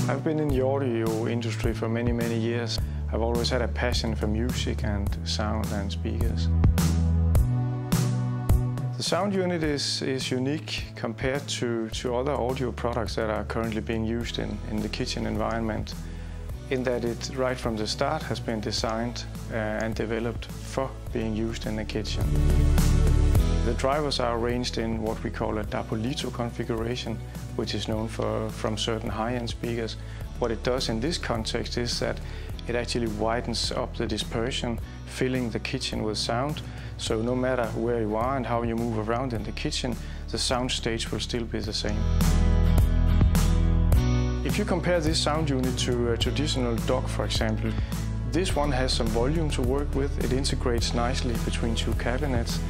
I've been in the audio industry for many years. I've always had a passion for music and sound and speakers. The sound unit is unique compared to other audio products that are currently being used in the kitchen environment, in that it right from the start has been designed and developed for being used in the kitchen. The drivers are arranged in what we call a Dapolito configuration, which is known from certain high-end speakers. What it does in this context is that it actually widens up the dispersion, filling the kitchen with sound. So no matter where you are and how you move around in the kitchen, the sound stage will still be the same. If you compare this sound unit to a traditional DOC, for example, this one has some volume to work with. It integrates nicely between two cabinets,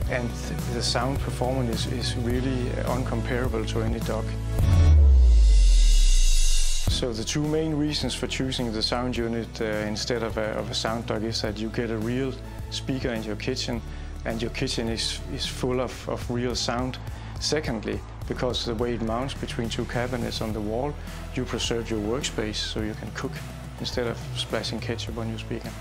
and the sound performance is really uncomparable to any DOC. So the two main reasons for choosing the sound unit instead of a sound DOC is that you get a real speaker in your kitchen, and your kitchen is full of real sound. Secondly, because the way it mounts between two cabinets on the wall, you preserve your workspace so you can cook instead of splashing ketchup on your speaker.